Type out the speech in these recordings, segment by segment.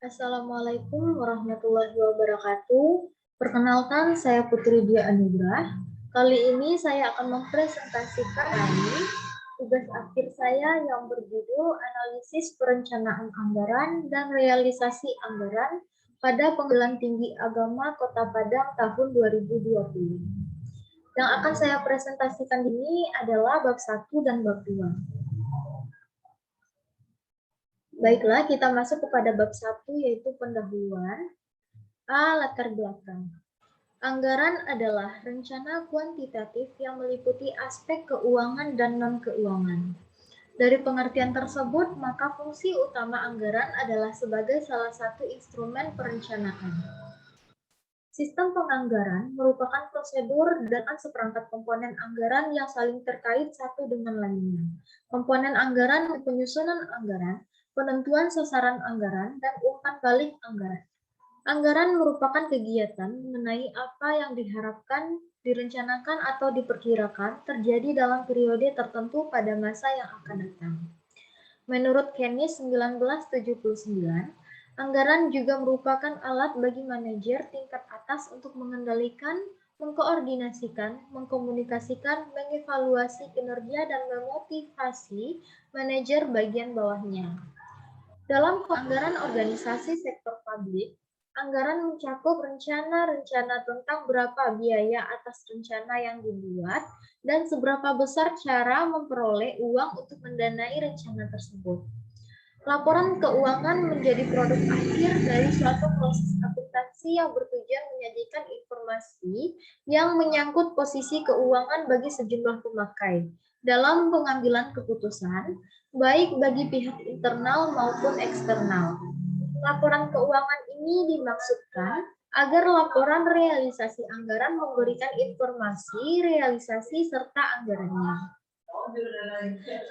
Assalamualaikum warahmatullahi wabarakatuh. Perkenalkan, saya Putri Dia Anugrah. Kali ini saya akan mempresentasikan tugas akhir saya yang berjudul Analisis Perencanaan Anggaran dan Realisasi Anggaran pada Pengadilan Tinggi Agama Kota Padang tahun 2020. Yang akan saya presentasikan ini adalah bab 1 dan bab 2. Baiklah, kita masuk kepada bab 1 yaitu pendahuluan. Latar belakang. Anggaran adalah rencana kuantitatif yang meliputi aspek keuangan dan non-keuangan. Dari pengertian tersebut, maka fungsi utama anggaran adalah sebagai salah satu instrumen perencanaan. Sistem penganggaran merupakan prosedur dan seperangkat komponen anggaran yang saling terkait satu dengan lainnya. Komponen anggaran, penyusunan anggaran, penentuan sasaran anggaran, dan umpan balik anggaran. Anggaran merupakan kegiatan mengenai apa yang diharapkan, direncanakan, atau diperkirakan terjadi dalam periode tertentu pada masa yang akan datang. Menurut Keynes 1979, anggaran juga merupakan alat bagi manajer tingkat atas untuk mengendalikan, mengkoordinasikan, mengkomunikasikan, mengevaluasi kinerja, dan memotivasi manajer bagian bawahnya. Dalam anggaran organisasi sektor publik, anggaran mencakup rencana-rencana tentang berapa biaya atas rencana yang dibuat dan seberapa besar cara memperoleh uang untuk mendanai rencana tersebut. Laporan keuangan menjadi produk akhir dari suatu proses akuntansi yang bertujuan menyajikan informasi yang menyangkut posisi keuangan bagi sejumlah pemakai dalam pengambilan keputusan, baik bagi pihak internal maupun eksternal. Laporan keuangan ini dimaksudkan agar laporan realisasi anggaran memberikan informasi realisasi serta anggarannya.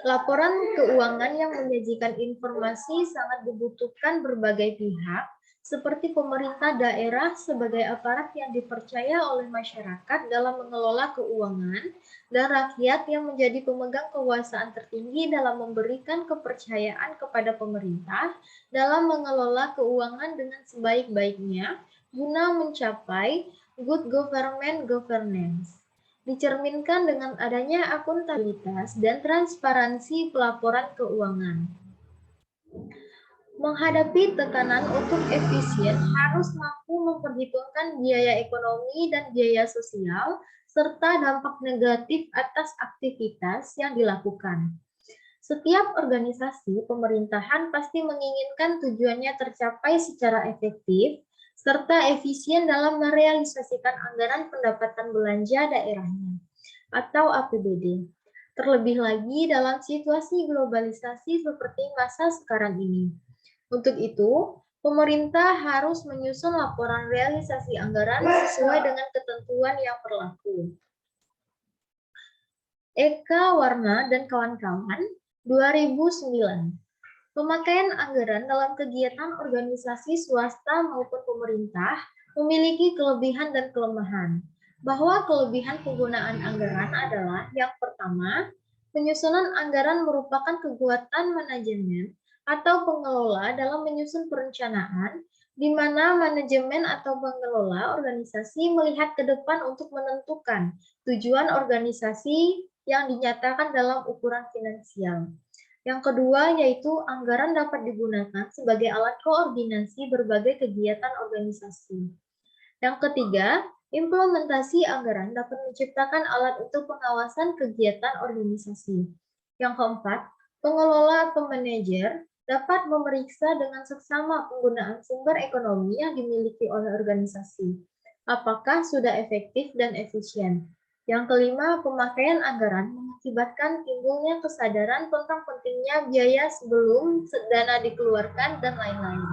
Laporan keuangan yang menyajikan informasi sangat dibutuhkan berbagai pihak, seperti pemerintah daerah sebagai aparat yang dipercaya oleh masyarakat dalam mengelola keuangan, dan rakyat yang menjadi pemegang kekuasaan tertinggi dalam memberikan kepercayaan kepada pemerintah dalam mengelola keuangan dengan sebaik-baiknya, guna mencapai good government governance. Dicerminkan dengan adanya akuntabilitas dan transparansi pelaporan keuangan. Menghadapi tekanan untuk efisien harus mampu memperhitungkan biaya ekonomi dan biaya sosial, serta dampak negatif atas aktivitas yang dilakukan. Setiap organisasi pemerintahan pasti menginginkan tujuannya tercapai secara efektif, serta efisien dalam merealisasikan anggaran pendapatan belanja daerahnya, atau APBD. Terlebih lagi dalam situasi globalisasi seperti masa sekarang ini. Untuk itu, pemerintah harus menyusun laporan realisasi anggaran sesuai dengan ketentuan yang berlaku. Eka Warna dan kawan-kawan, 2009. Pemakaian anggaran dalam kegiatan organisasi swasta maupun pemerintah memiliki kelebihan dan kelemahan. Bahwa kelebihan penggunaan anggaran adalah yang pertama, penyusunan anggaran merupakan kekuatan manajemen atau pengelola dalam menyusun perencanaan, di mana manajemen atau pengelola organisasi melihat ke depan untuk menentukan tujuan organisasi yang dinyatakan dalam ukuran finansial. Yang kedua yaitu anggaran dapat digunakan sebagai alat koordinasi berbagai kegiatan organisasi. Yang ketiga, implementasi anggaran dapat menciptakan alat untuk pengawasan kegiatan organisasi. Yang keempat, pengelola atau manajer dapat memeriksa dengan seksama penggunaan sumber ekonomi yang dimiliki oleh organisasi. Apakah sudah efektif dan efisien? Yang kelima, pemakaian anggaran mengakibatkan timbulnya kesadaran tentang pentingnya biaya sebelum dana dikeluarkan dan lain-lain.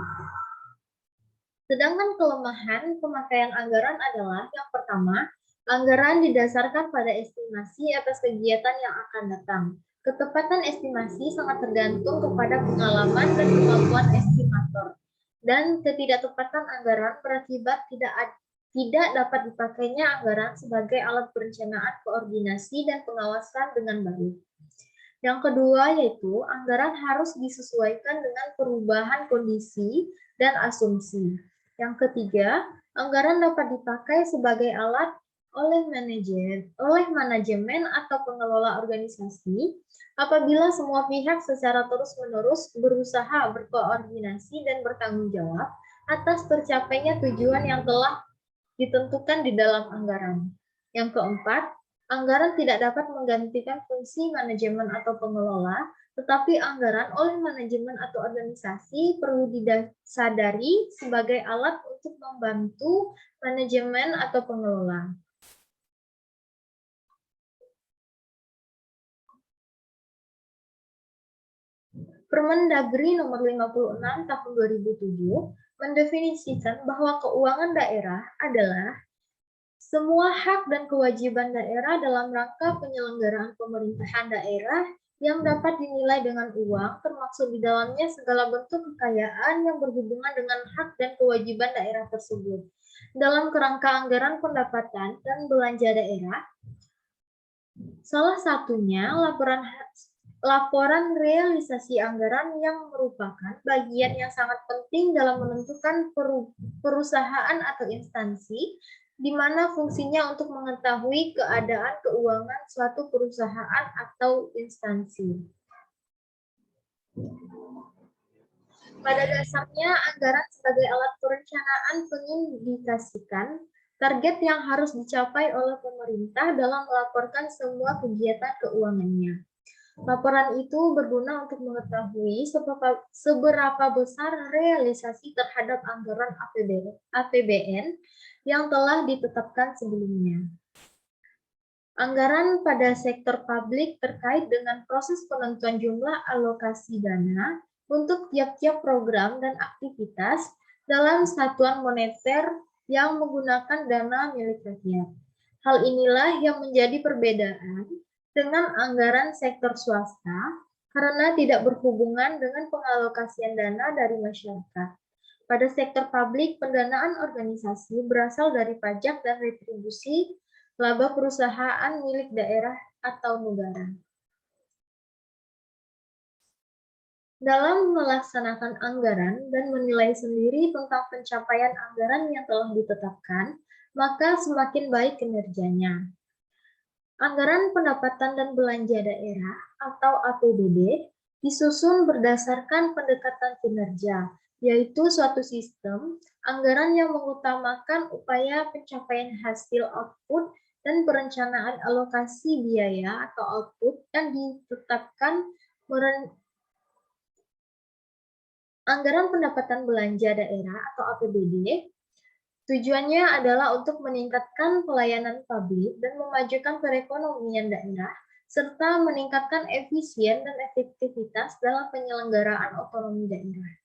Sedangkan kelemahan pemakaian anggaran adalah yang pertama, anggaran didasarkan pada estimasi atas kegiatan yang akan datang. Ketepatan estimasi sangat tergantung kepada pengalaman dan kemampuan estimator. Dan ketidaktepatan anggaran berakibat tidak dapat dipakainya anggaran sebagai alat perencanaan, koordinasi, dan pengawasan dengan baik. Yang kedua yaitu anggaran harus disesuaikan dengan perubahan kondisi dan asumsi. Yang ketiga, anggaran dapat dipakai sebagai alat oleh manajemen atau pengelola organisasi apabila semua pihak secara terus-menerus berusaha berkoordinasi dan bertanggung jawab atas tercapainya tujuan yang telah ditentukan di dalam anggaran. Yang keempat, anggaran tidak dapat menggantikan fungsi manajemen atau pengelola, tetapi anggaran oleh manajemen atau organisasi perlu disadari sebagai alat untuk membantu manajemen atau pengelola. Permendagri nomor 56 tahun 2007 mendefinisikan bahwa keuangan daerah adalah semua hak dan kewajiban daerah dalam rangka penyelenggaraan pemerintahan daerah yang dapat dinilai dengan uang, termasuk di dalamnya segala bentuk kekayaan yang berhubungan dengan hak dan kewajiban daerah tersebut. Dalam kerangka anggaran pendapatan dan belanja daerah, salah satunya laporan realisasi anggaran yang merupakan bagian yang sangat penting dalam menentukan perusahaan atau instansi di mana fungsinya untuk mengetahui keadaan keuangan suatu perusahaan atau instansi. Pada dasarnya, anggaran sebagai alat perencanaan mengindikasikan target yang harus dicapai oleh pemerintah dalam melaporkan semua kegiatan keuangannya. Laporan itu berguna untuk mengetahui seberapa besar realisasi terhadap anggaran APBN yang telah ditetapkan sebelumnya. Anggaran pada sektor publik terkait dengan proses penentuan jumlah alokasi dana untuk tiap-tiap program dan aktivitas dalam satuan moneter yang menggunakan dana milik rakyat. Hal inilah yang menjadi perbedaan dengan anggaran sektor swasta karena tidak berhubungan dengan pengalokasian dana dari masyarakat. Pada sektor publik, pendanaan organisasi berasal dari pajak dan retribusi laba perusahaan milik daerah atau negara. Dalam melaksanakan anggaran dan menilai sendiri tentang pencapaian anggaran yang telah ditetapkan, maka semakin baik kinerjanya. Anggaran pendapatan dan belanja daerah atau APBD disusun berdasarkan pendekatan kinerja, yaitu suatu sistem anggaran yang mengutamakan upaya pencapaian hasil output dan perencanaan alokasi biaya atau output yang ditetapkan. Anggaran pendapatan belanja daerah atau APBD tujuannya adalah untuk meningkatkan pelayanan publik dan memajukan perekonomian daerah, serta meningkatkan efisien dan efektivitas dalam penyelenggaraan otonomi daerah.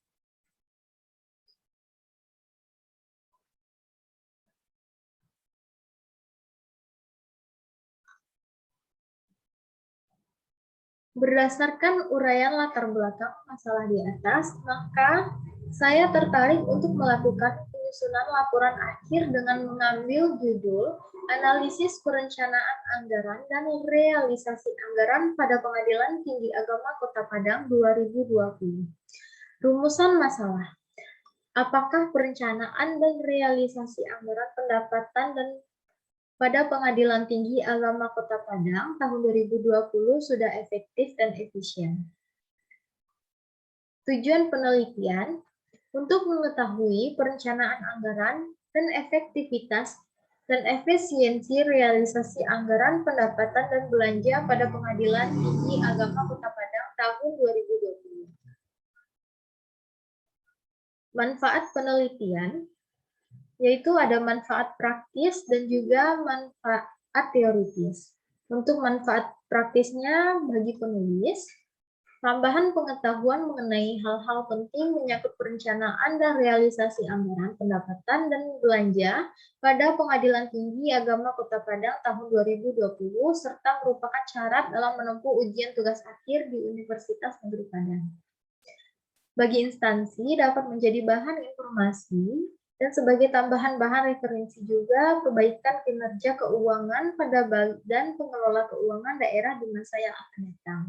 Berdasarkan uraian latar belakang masalah di atas, maka saya tertarik untuk melakukan penyusunan laporan akhir dengan mengambil judul Analisis Perencanaan Anggaran dan Realisasi Anggaran pada Pengadilan Tinggi Agama Kota Padang 2020. Rumusan masalah. Apakah perencanaan dan realisasi anggaran pendapatan dan pada Pengadilan Tinggi Agama Kota Padang tahun 2020 sudah efektif dan efisien? Tujuan penelitian untuk mengetahui perencanaan anggaran dan efektivitas dan efisiensi realisasi anggaran pendapatan dan belanja pada Pengadilan Tinggi Agama Kota Padang tahun 2020. Manfaat penelitian yaitu ada manfaat praktis dan juga manfaat teoritis. Untuk manfaat praktisnya bagi penulis, tambahan pengetahuan mengenai hal-hal penting menyangkut perencanaan dan realisasi anggaran pendapatan dan belanja pada Pengadilan Tinggi Agama Kota Padang tahun 2020 serta merupakan syarat dalam menempuh ujian tugas akhir di Universitas Negeri Padang. Bagi instansi dapat menjadi bahan informasi dan sebagai tambahan bahan referensi juga perbaikan kinerja keuangan pada badan pengelola keuangan daerah di masa yang akan datang.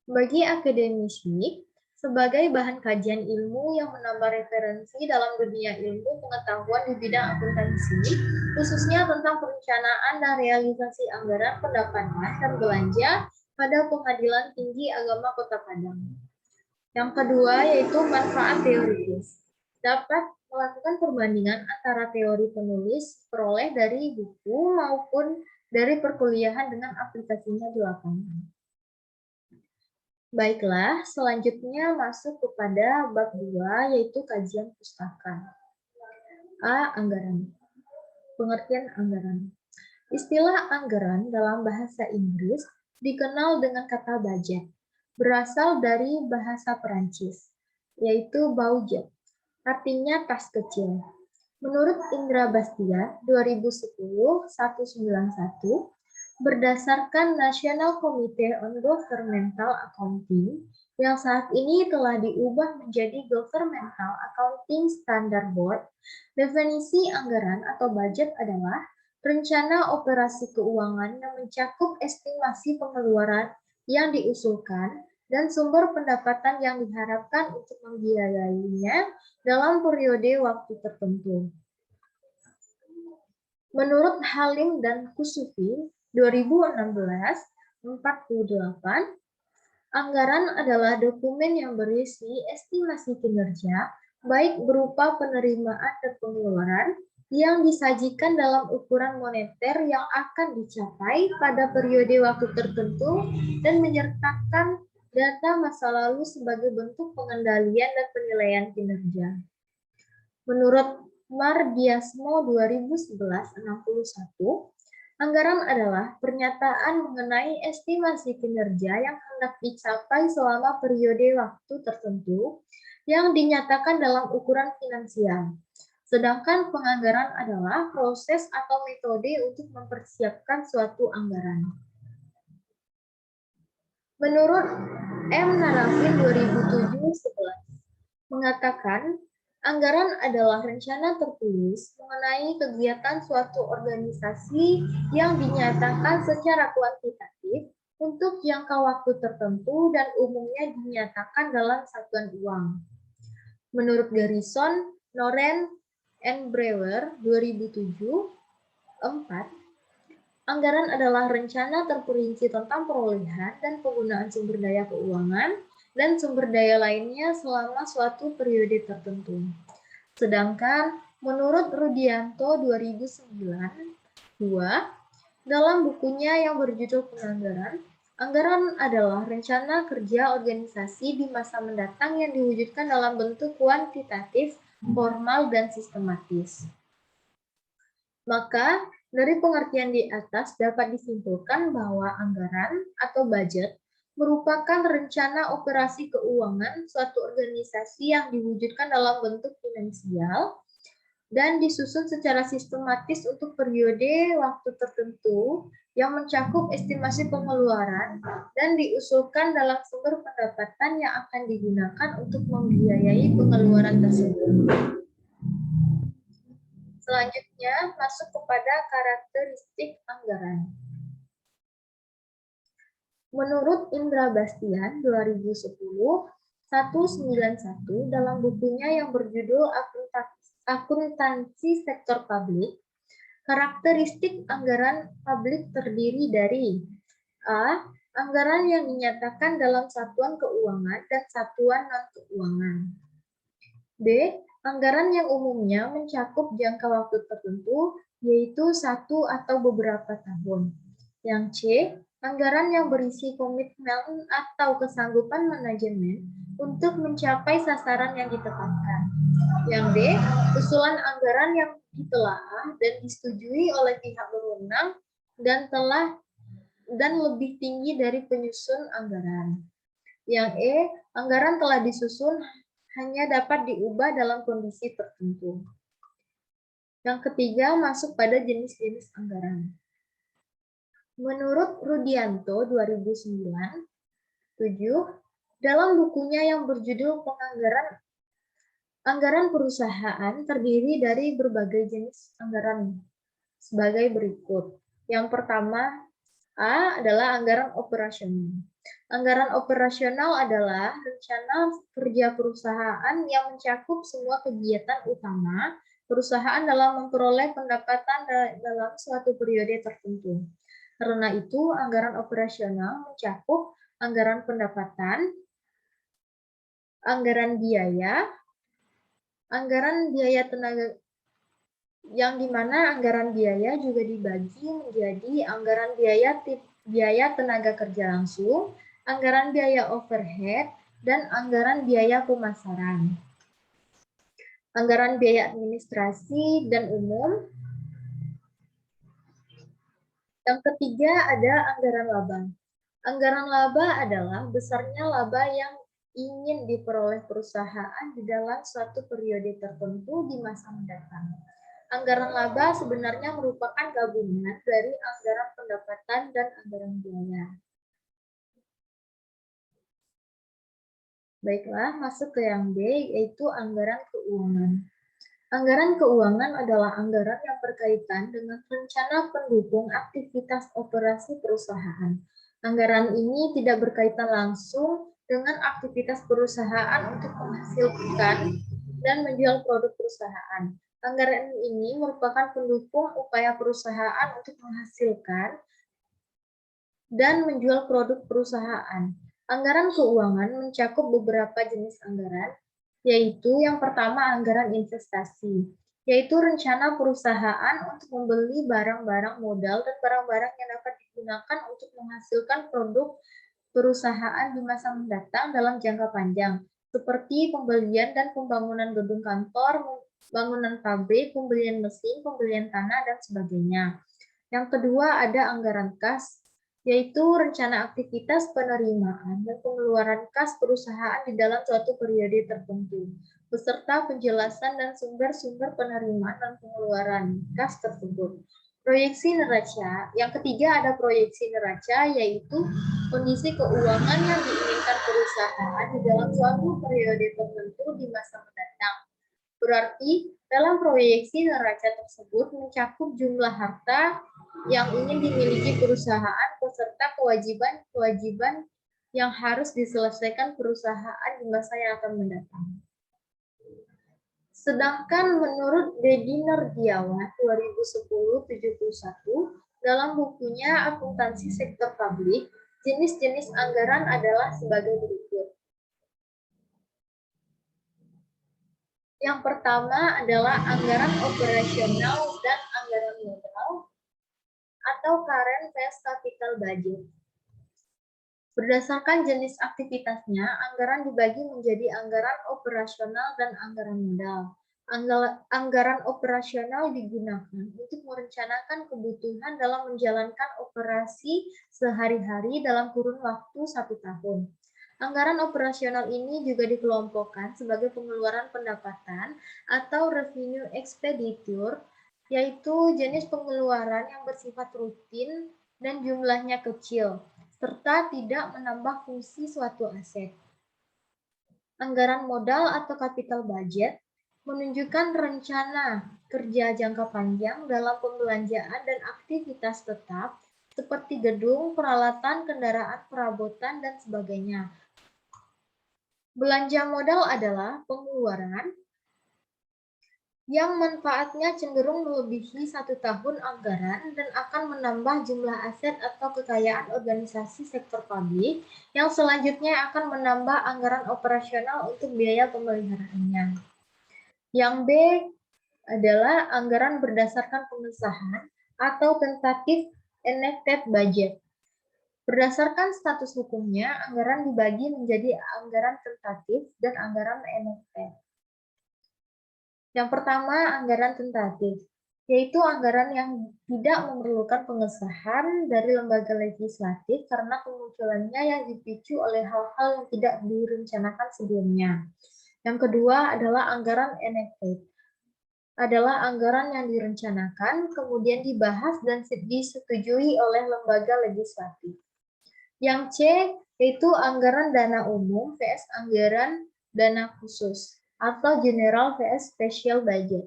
Bagi akademisi, sebagai bahan kajian ilmu yang menambah referensi dalam dunia ilmu pengetahuan di bidang akuntansi, khususnya tentang perencanaan dan realisasi anggaran pendapatan dan belanja pada Pengadilan Tinggi Agama Kota Padang. Yang kedua yaitu manfaat teoritis. Dapat melakukan perbandingan antara teori penulis peroleh dari buku maupun dari perkuliahan dengan aplikasinya di lapangan. Baiklah, selanjutnya masuk kepada bab 2 yaitu kajian pustaka. A. Anggaran. Pengertian anggaran. Istilah anggaran dalam bahasa Inggris dikenal dengan kata budget, berasal dari bahasa Perancis, yaitu budget, artinya tas kecil. Menurut Indra Bastia, 2010-191, berdasarkan National Committee on Governmental Accounting, yang saat ini telah diubah menjadi Governmental Accounting Standard Board, definisi anggaran atau budget adalah rencana operasi keuangan yang mencakup estimasi pengeluaran yang diusulkan dan sumber pendapatan yang diharapkan untuk membiayainya dalam periode waktu tertentu. Menurut Halim dan Kusufi, 2016-48, anggaran adalah dokumen yang berisi estimasi kinerja, baik berupa penerimaan dan pengeluaran, yang disajikan dalam ukuran moneter yang akan dicapai pada periode waktu tertentu dan menyertakan data masa lalu sebagai bentuk pengendalian dan penilaian kinerja. Menurut Mardiasmo 2011-61, anggaran adalah pernyataan mengenai estimasi kinerja yang hendak dicapai selama periode waktu tertentu yang dinyatakan dalam ukuran finansial. Sedangkan penganggaran adalah proses atau metode untuk mempersiapkan suatu anggaran. Menurut M. Narafin 2007-11 mengatakan, anggaran adalah rencana tertulis mengenai kegiatan suatu organisasi yang dinyatakan secara kuantitatif untuk jangka waktu tertentu dan umumnya dinyatakan dalam satuan uang. Menurut Garrison, Noren, and Brewer 2007-4, anggaran adalah rencana terperinci tentang perolehan dan penggunaan sumber daya keuangan dan sumber daya lainnya selama suatu periode tertentu. Sedangkan menurut Rudianto 2009-2, dalam bukunya yang berjudul Penganggaran, anggaran adalah rencana kerja organisasi di masa mendatang yang diwujudkan dalam bentuk kuantitatif, formal, dan sistematis. Maka, dari pengertian di atas dapat disimpulkan bahwa anggaran atau budget merupakan rencana operasi keuangan suatu organisasi yang diwujudkan dalam bentuk finansial dan disusun secara sistematis untuk periode waktu tertentu yang mencakup estimasi pengeluaran dan diusulkan dalam sumber pendapatan yang akan digunakan untuk membiayai pengeluaran tersebut. Selanjutnya, masuk kepada karakteristik anggaran. Menurut Indra Bastian 2010-191 dalam bukunya yang berjudul Akuntansi Sektor Publik, karakteristik anggaran publik terdiri dari A. Anggaran yang dinyatakan dalam satuan keuangan dan satuan non-keuangan. B. Anggaran yang umumnya mencakup jangka waktu tertentu, yaitu 1 atau beberapa tahun. Yang C. Anggaran yang berisi komitmen atau kesanggupan manajemen untuk mencapai sasaran yang ditetapkan. Yang D. Usulan anggaran yang ditelaah dan disetujui oleh pihak berwenang dan lebih tinggi dari penyusun anggaran. Yang E. Anggaran telah disusun hanya dapat diubah dalam kondisi tertentu. Yang ketiga, masuk pada jenis-jenis anggaran. Menurut Rudianto 2009-7, dalam bukunya yang berjudul Penganggaran, anggaran perusahaan terdiri dari berbagai jenis anggaran sebagai berikut. Yang pertama, A adalah anggaran operasional. Anggaran operasional adalah rencana kerja perusahaan yang mencakup semua kegiatan utama perusahaan dalam memperoleh pendapatan dalam suatu periode tertentu. Karena itu, anggaran operasional mencakup anggaran pendapatan, anggaran biaya tenaga, yang dimana anggaran biaya juga dibagi menjadi anggaran biaya tenaga kerja langsung, anggaran biaya overhead, dan anggaran biaya pemasaran. Anggaran biaya administrasi dan umum. Yang ketiga ada anggaran laba. Anggaran laba adalah besarnya laba yang ingin diperoleh perusahaan di dalam suatu periode tertentu di masa mendatang. Anggaran laba sebenarnya merupakan gabungan dari anggaran pendapatan dan anggaran biaya. Baiklah, masuk ke yang B, yaitu anggaran keuangan. Anggaran keuangan adalah anggaran yang berkaitan dengan rencana pendukung aktivitas operasi perusahaan. Anggaran ini tidak berkaitan langsung dengan aktivitas perusahaan untuk menghasilkan dan menjual produk perusahaan. Anggaran ini merupakan pendukung upaya perusahaan untuk menghasilkan dan menjual produk perusahaan. Anggaran keuangan mencakup beberapa jenis anggaran, yaitu yang pertama anggaran investasi, yaitu rencana perusahaan untuk membeli barang-barang modal dan barang-barang yang dapat digunakan untuk menghasilkan produk perusahaan di masa mendatang dalam jangka panjang, seperti pembelian dan pembangunan gedung kantor, bangunan pabrik, pembelian mesin, pembelian tanah, dan sebagainya. Yang kedua ada anggaran kas, yaitu rencana aktivitas penerimaan dan pengeluaran kas perusahaan di dalam suatu periode tertentu, beserta penjelasan dan sumber-sumber penerimaan dan pengeluaran kas tersebut. Proyeksi neraca, yang ketiga ada proyeksi neraca, yaitu kondisi keuangan yang diinginkan perusahaan di dalam suatu periode tertentu di masa mendatang. Berarti dalam proyeksi neraca tersebut mencakup jumlah harta yang ingin dimiliki perusahaan beserta kewajiban-kewajiban yang harus diselesaikan perusahaan di masa yang akan mendatang. Sedangkan menurut Dedi Nordiawan 2010-71 dalam bukunya Akuntansi Sektor Publik, jenis-jenis anggaran adalah sebagai berikut. Yang pertama adalah anggaran operasional dan anggaran modal atau current phase capital budget. Berdasarkan jenis aktivitasnya, anggaran dibagi menjadi anggaran operasional dan anggaran modal. Anggaran operasional digunakan untuk merencanakan kebutuhan dalam menjalankan operasi sehari-hari dalam kurun waktu 1 tahun. Anggaran operasional ini juga dikelompokkan sebagai pengeluaran pendapatan atau revenue expenditure, yaitu jenis pengeluaran yang bersifat rutin dan jumlahnya kecil, serta tidak menambah fungsi suatu aset. Anggaran modal atau capital budget menunjukkan rencana kerja jangka panjang dalam pembelanjaan dan aktivitas tetap seperti gedung, peralatan, kendaraan, perabotan, dan sebagainya. Belanja modal adalah pengeluaran yang manfaatnya cenderung melebihi 1 tahun anggaran dan akan menambah jumlah aset atau kekayaan organisasi sektor publik yang selanjutnya akan menambah anggaran operasional untuk biaya pemeliharaannya. Yang B adalah anggaran berdasarkan pengesahan atau tentative enacted budget. Berdasarkan status hukumnya, anggaran dibagi menjadi anggaran tentatif dan anggaran enacted. Yang pertama, anggaran tentatif, yaitu anggaran yang tidak memerlukan pengesahan dari lembaga legislatif karena kemunculannya yang dipicu oleh hal-hal yang tidak direncanakan sebelumnya. Yang kedua adalah anggaran enacted, adalah anggaran yang direncanakan, kemudian dibahas dan disetujui oleh lembaga legislatif. Yang C, yaitu anggaran dana umum vs anggaran dana khusus atau general vs special budget.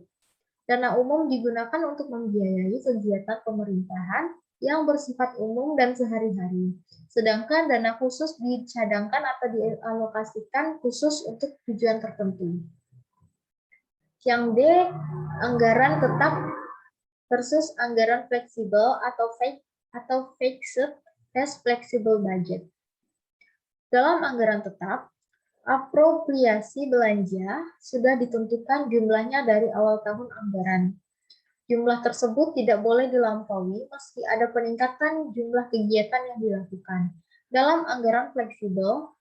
Dana umum digunakan untuk membiayai kegiatan pemerintahan, yang bersifat umum dan sehari-hari. Sedangkan dana khusus dicadangkan atau dialokasikan khusus untuk tujuan tertentu. Yang D, anggaran tetap versus anggaran fleksibel atau fixed as flexible budget. Dalam anggaran tetap, apropriasi belanja sudah ditentukan jumlahnya dari awal tahun anggaran. Jumlah tersebut tidak boleh dilampaui meski ada peningkatan jumlah kegiatan yang dilakukan. Dalam anggaran fleksibel,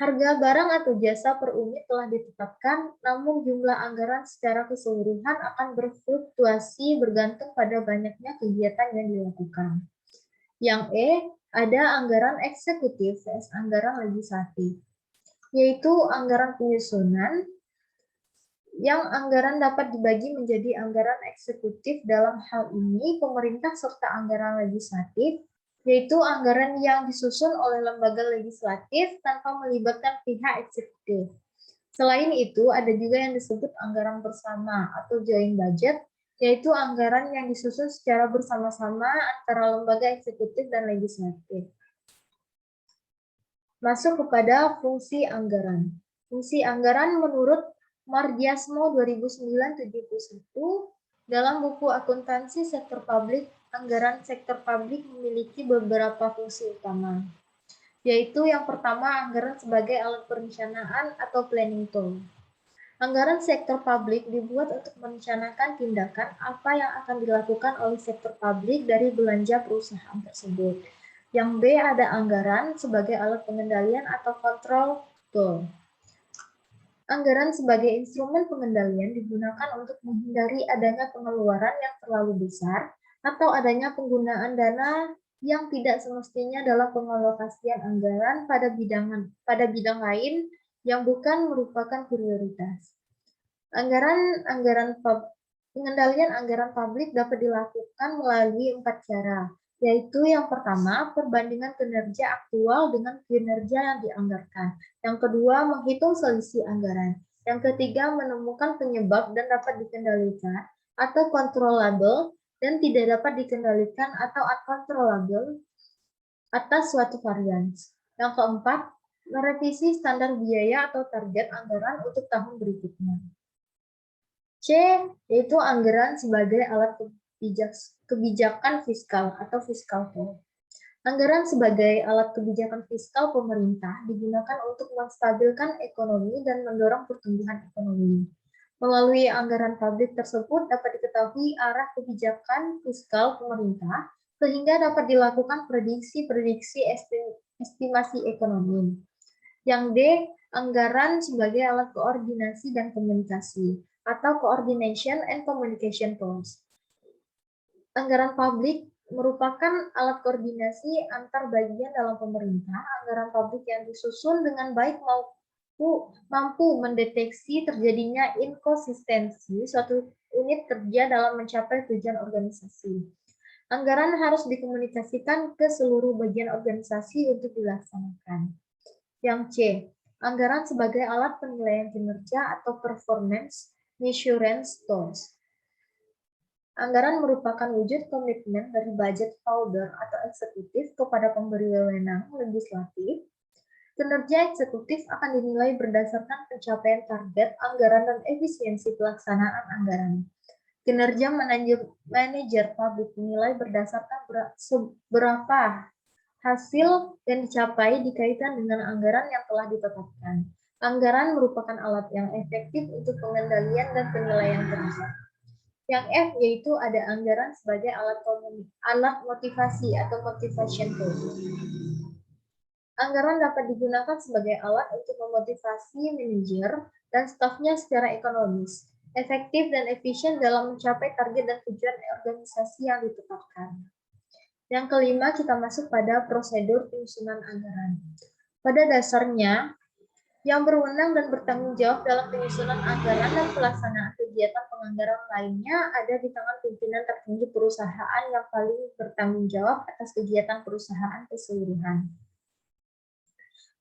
harga barang atau jasa per unit telah ditetapkan, namun jumlah anggaran secara keseluruhan akan berfluktuasi bergantung pada banyaknya kegiatan yang dilakukan. Yang E, ada anggaran eksekutif vs anggaran legislatif, yaitu anggaran penyusunan yang anggaran dapat dibagi menjadi anggaran eksekutif. Dalam hal ini pemerintah serta anggaran legislatif, yaitu anggaran yang disusun oleh lembaga legislatif tanpa melibatkan pihak eksekutif. Selain itu, ada juga yang disebut anggaran bersama atau joint budget, yaitu anggaran yang disusun secara bersama-sama antara lembaga eksekutif dan legislatif. Masuk kepada fungsi anggaran. Fungsi anggaran menurut Mardiasmo 2009-71 dalam buku Akuntansi Sektor Publik, anggaran sektor publik memiliki beberapa fungsi utama, yaitu yang pertama anggaran sebagai alat perencanaan atau planning tool. Anggaran sektor publik dibuat untuk merencanakan tindakan apa yang akan dilakukan oleh sektor publik dari belanja perusahaan tersebut. Yang B, ada anggaran sebagai alat pengendalian atau control tool. Anggaran sebagai instrumen pengendalian digunakan untuk menghindari adanya pengeluaran yang terlalu besar atau adanya penggunaan dana yang tidak semestinya dalam pengalokasian anggaran pada bidang lain yang bukan merupakan prioritas. Pengendalian anggaran publik dapat dilakukan melalui 4 cara, yaitu yang pertama, perbandingan kinerja aktual dengan kinerja yang dianggarkan. Yang kedua, menghitung selisih anggaran. Yang ketiga, menemukan penyebab dan dapat dikendalikan atau controllable dan tidak dapat dikendalikan atau uncontrollable atas suatu varians. Yang keempat, merevisi standar biaya atau target anggaran untuk tahun berikutnya. C, yaitu anggaran sebagai alat kebijakan fiskal atau fiscal tool. Anggaran sebagai alat kebijakan fiskal pemerintah digunakan untuk menstabilkan ekonomi dan mendorong pertumbuhan ekonomi. Melalui anggaran publik tersebut dapat diketahui arah kebijakan fiskal pemerintah sehingga dapat dilakukan prediksi estimasi ekonomi. Yang D, anggaran sebagai alat koordinasi dan komunikasi atau Coordination and Communication Tools. Anggaran publik merupakan alat koordinasi antar bagian dalam pemerintah. Anggaran publik yang disusun dengan baik mampu mendeteksi terjadinya inkonsistensi suatu unit kerja dalam mencapai tujuan organisasi. Anggaran harus dikomunikasikan ke seluruh bagian organisasi untuk dilaksanakan. Yang C, anggaran sebagai alat penilaian kinerja atau performance measurement tools. Anggaran merupakan wujud komitmen dari budget holder atau eksekutif kepada pemberi wewenang legislatif. Kinerja eksekutif akan dinilai berdasarkan pencapaian target anggaran dan efisiensi pelaksanaan anggaran. Kinerja manajer publik dinilai berdasarkan berapa hasil yang dicapai dikaitan dengan anggaran yang telah ditetapkan. Anggaran merupakan alat yang efektif untuk pengendalian dan penilaian kerja. Yang F, yaitu ada anggaran sebagai alat motivasi atau motivation tool. Anggaran dapat digunakan sebagai alat untuk memotivasi manajer dan stafnya secara ekonomis, efektif dan efisien dalam mencapai target dan tujuan organisasi yang ditetapkan. Yang kelima, kita masuk pada prosedur penyusunan anggaran. Pada dasarnya, yang berwenang dan bertanggung jawab dalam penyusunan anggaran dan pelaksanaan kegiatan penganggaran lainnya ada di tangan pimpinan tertinggi perusahaan yang paling bertanggung jawab atas kegiatan perusahaan keseluruhan.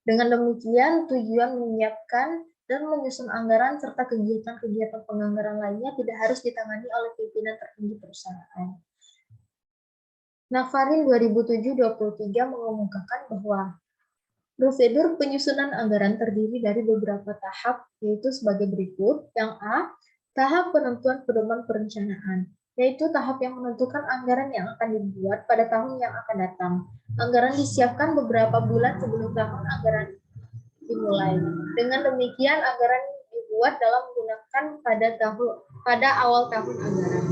Dengan demikian, tujuan menyiapkan dan menyusun anggaran serta kegiatan-kegiatan penganggaran lainnya tidak harus ditangani oleh pimpinan tertinggi perusahaan. Navarin 2007-23 mengemukakan bahwa prosedur penyusunan anggaran terdiri dari beberapa tahap, yaitu sebagai berikut. Yang A, tahap penentuan pedoman perencanaan, yaitu tahap yang menentukan anggaran yang akan dibuat pada tahun yang akan datang. Anggaran disiapkan beberapa bulan sebelum tahun anggaran dimulai. Dengan demikian, anggaran dibuat dalam menggunakan pada awal tahun anggaran.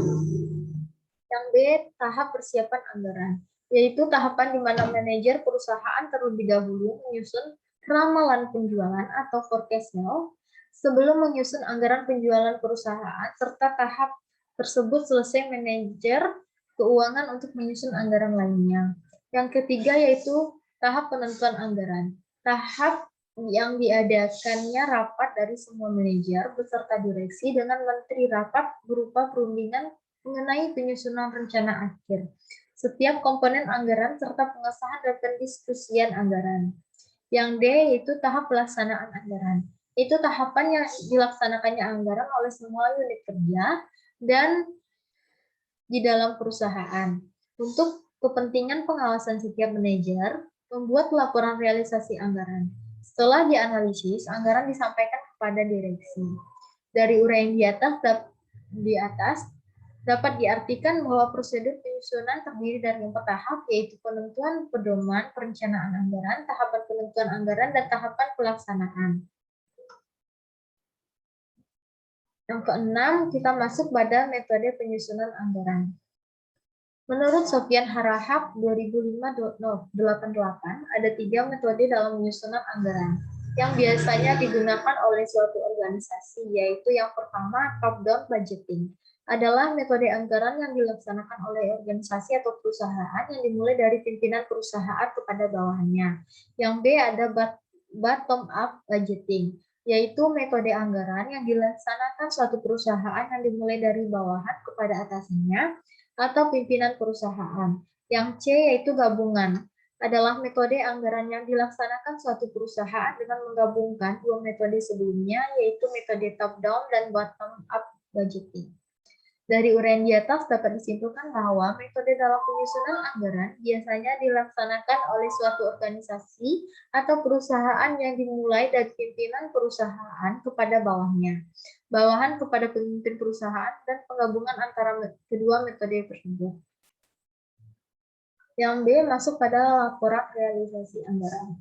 Yang B, tahap persiapan anggaran, yaitu tahapan di mana manajer perusahaan terlebih dahulu menyusun ramalan penjualan atau forecast sale sebelum menyusun anggaran penjualan perusahaan, serta tahap tersebut selesai manajer keuangan untuk menyusun anggaran lainnya. Yang ketiga yaitu tahap penentuan anggaran. Tahap yang diadakannya rapat dari semua manajer beserta direksi dengan menteri rapat berupa perundingan mengenai penyusunan rencana akhir, setiap komponen anggaran, serta pengesahan dan pendiskusian anggaran. Yang D yaitu tahap pelaksanaan anggaran. Itu tahapan yang dilaksanakannya anggaran oleh semua unit kerja dan di dalam perusahaan. Untuk kepentingan pengawasan setiap manajer, membuat laporan realisasi anggaran. Setelah dianalisis, anggaran disampaikan kepada direksi. Dari uraian di atas dapat diartikan bahwa prosedur penyusunan terdiri dari 4 tahap, yaitu penentuan pedoman perencanaan anggaran, tahapan penentuan anggaran, dan tahapan pelaksanaan. Yang keenam, kita masuk pada metode penyusunan anggaran. Menurut Sofyan Harahap 2005-88, ada 3 metode dalam penyusunan anggaran yang biasanya digunakan oleh suatu organisasi, yaitu yang pertama, top-down budgeting. Adalah metode anggaran yang dilaksanakan oleh organisasi atau perusahaan yang dimulai dari pimpinan perusahaan kepada bawahannya. Yang B ada bottom-up budgeting, yaitu metode anggaran yang dilaksanakan suatu perusahaan yang dimulai dari bawahan kepada atasannya atau pimpinan perusahaan. Yang C yaitu gabungan, adalah metode anggaran yang dilaksanakan suatu perusahaan dengan menggabungkan 2 metode sebelumnya, yaitu metode top-down dan bottom-up budgeting. Dari uraian di atas dapat disimpulkan bahwa metode dalam penyusunan anggaran biasanya dilaksanakan oleh suatu organisasi atau perusahaan yang dimulai dari pimpinan perusahaan kepada bawahnya, bawahan kepada pemimpin perusahaan, dan penggabungan antara kedua metode tersebut. Yang B masuk pada laporan realisasi anggaran.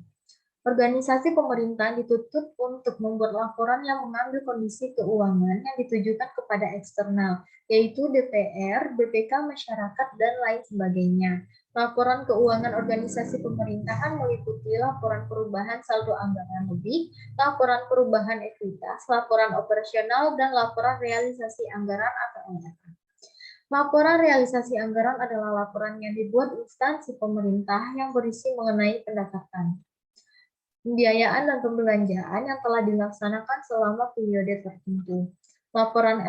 Organisasi pemerintah dituntut untuk membuat laporan yang mengambil kondisi keuangan yang ditujukan kepada eksternal, yaitu DPR, BPK masyarakat, dan lain sebagainya. Laporan keuangan organisasi pemerintahan meliputi laporan perubahan saldo anggaran lebih, laporan perubahan ekuitas, laporan operasional, dan laporan realisasi anggaran atau LRA. Laporan realisasi anggaran adalah laporan yang dibuat instansi pemerintah yang berisi mengenai pendapatan, pembiayaan dan pembelanjaan yang telah dilaksanakan selama periode tertentu. Laporan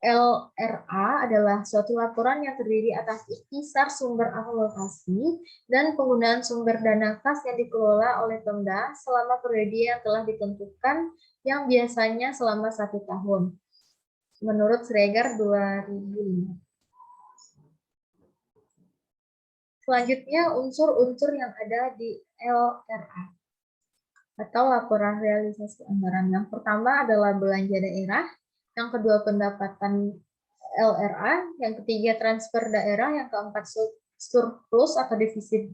LRA adalah suatu laporan yang terdiri atas ikhtisar sumber alokasi dan penggunaan sumber dana kas yang dikelola oleh Pemda selama periode yang telah ditentukan, yang biasanya selama 1 tahun. Menurut Sregar 2005. Selanjutnya, unsur-unsur yang ada di LRA atau laporan realisasi anggaran. Yang pertama adalah belanja daerah, yang kedua pendapatan LRA, yang ketiga transfer daerah, yang keempat surplus atau defisit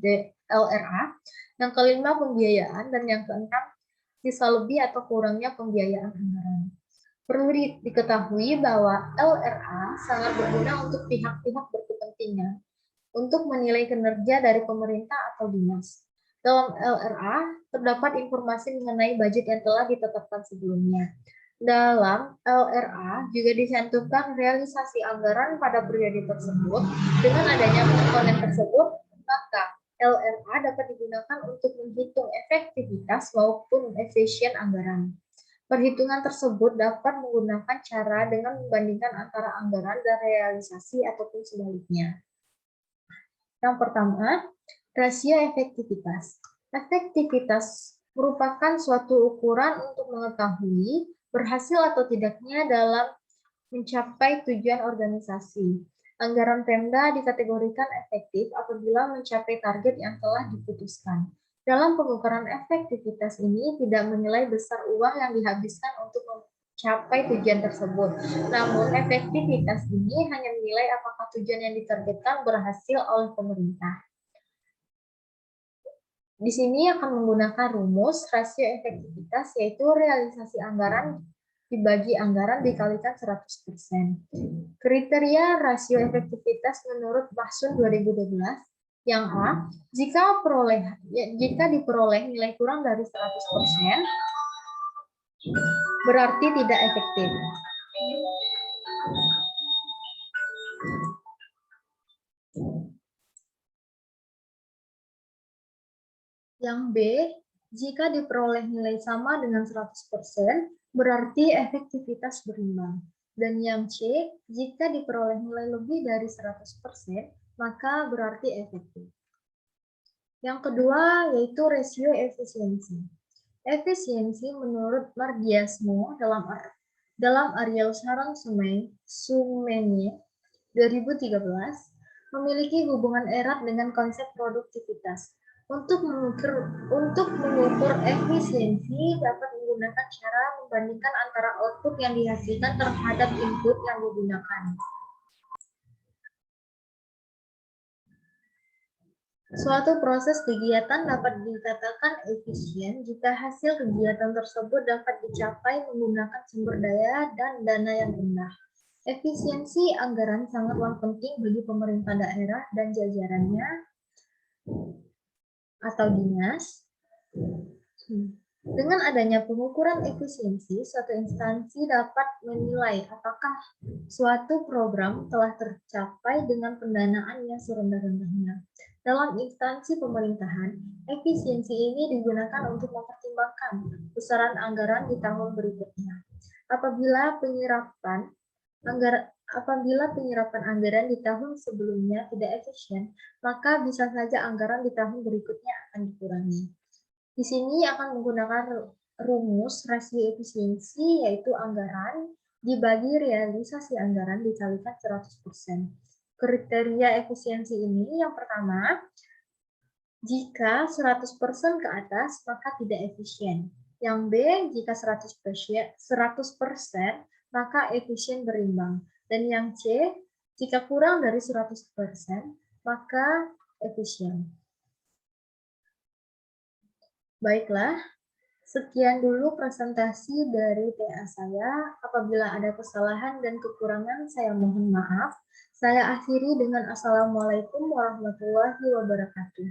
LRA, yang kelima pembiayaan, dan yang keenam sisa lebih atau kurangnya pembiayaan anggaran. Perlu diketahui bahwa LRA sangat berguna untuk pihak-pihak berkepentingan untuk menilai kinerja dari pemerintah atau dinas. Dalam LRA terdapat informasi mengenai budget yang telah ditetapkan sebelumnya. Dalam LRA juga dicantumkan realisasi anggaran pada periode tersebut. Dengan adanya komponen tersebut, maka LRA dapat digunakan untuk menghitung efektivitas maupun efisien anggaran. Perhitungan tersebut dapat menggunakan cara dengan membandingkan antara anggaran dan realisasi ataupun sebaliknya. Yang pertama, rasio efektivitas. Efektivitas merupakan suatu ukuran untuk mengetahui berhasil atau tidaknya dalam mencapai tujuan organisasi. Anggaran Pemda dikategorikan efektif apabila mencapai target yang telah diputuskan. Dalam pengukuran efektivitas ini tidak menilai besar uang yang dihabiskan untuk mencapai tujuan tersebut. Namun, efektivitas ini hanya menilai apakah tujuan yang ditargetkan berhasil oleh pemerintah. Di sini akan menggunakan rumus rasio efektivitas, yaitu realisasi anggaran dibagi anggaran dikalikan 100%. Kriteria rasio efektivitas menurut Mahsun 2012. Yang A, jika diperoleh nilai kurang dari 100%, berarti tidak efektif. Yang B, jika diperoleh nilai sama dengan 100%, berarti efektivitas berimbang. Dan yang C, jika diperoleh nilai lebih dari 100%, maka berarti efektif. Yang kedua yaitu rasio efisiensi. Efisiensi menurut Mardiasmo dalam Ariel Sarang Sumenye 2013 memiliki hubungan erat dengan konsep produktivitas. Untuk mengukur efisiensi dapat menggunakan cara membandingkan antara output yang dihasilkan terhadap input yang digunakan. Suatu proses kegiatan dapat dikatakan efisien jika hasil kegiatan tersebut dapat dicapai menggunakan sumber daya dan dana yang rendah. Efisiensi anggaran sangatlah penting bagi pemerintah daerah dan jajarannya atau dinas. Dengan adanya pengukuran efisiensi, suatu instansi dapat menilai apakah suatu program telah tercapai dengan pendanaan yang serendah-rendahnya. Dalam instansi pemerintahan, efisiensi ini digunakan untuk mempertimbangkan besaran anggaran di tahun berikutnya. Apabila penyerapan anggaran di tahun sebelumnya tidak efisien, maka bisa saja anggaran di tahun berikutnya akan dikurangi. Di sini akan menggunakan rumus rasio efisiensi, yaitu anggaran dibagi realisasi anggaran dikalikan 100%. Kriteria efisiensi ini yang pertama, jika 100% ke atas maka tidak efisien. Yang B, jika 100% maka efisien berimbang. Dan yang C, jika kurang dari 100% maka efisien. Baiklah, sekian dulu presentasi dari TA saya. Apabila ada kesalahan dan kekurangan, saya mohon maaf. Saya akhiri dengan Assalamualaikum warahmatullahi wabarakatuh.